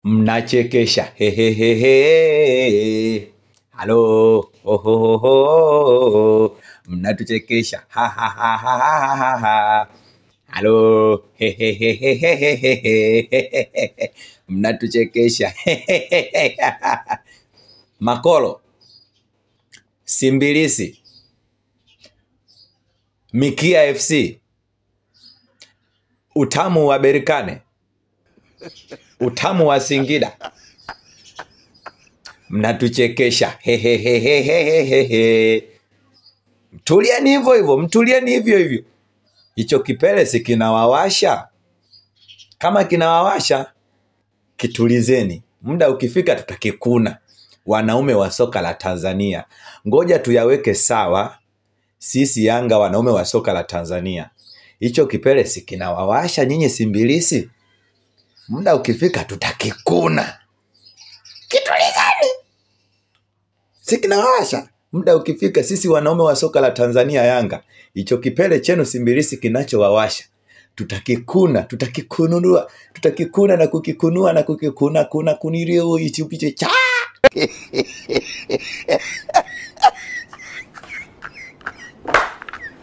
Mnachekesha. Hehehehe. Halo. Ohohoho. Mnatuchekesha. Ha ha ha ha ha ha ha. Halo. Hehehehe. Mnatuchekesha. Makolo. Simbilisi. Mikia FC. Utamu wa Berikane. Utamu wa Singida. Mnatuchekesha. Hehehehehehe. Mtulieni hivyo hivyo, mtulieni hivyo hivyo. Hicho kipele si kinawawasha? Kama kinawawasha, kitulizeni. Muda ukifika tutakikuna. Wanaume wa soka la Tanzania, ngoja tuyaweke sawa. Sisi Yanga wanaume wa soka la Tanzania, hicho kipele si kinawawasha nyinyi Simbilisi? Muda ukifika tutakikuna. Kitulizeni. Si kinawawasha? Muda ukifika sisi wanaume wa soka la Tanzania Yanga, hicho kipele chenu Simbilisi kinachowawasha, tutakikuna, tutakikununua, tutakikuna na kukikunua na kukikuna kuna kunirio hicho piche cha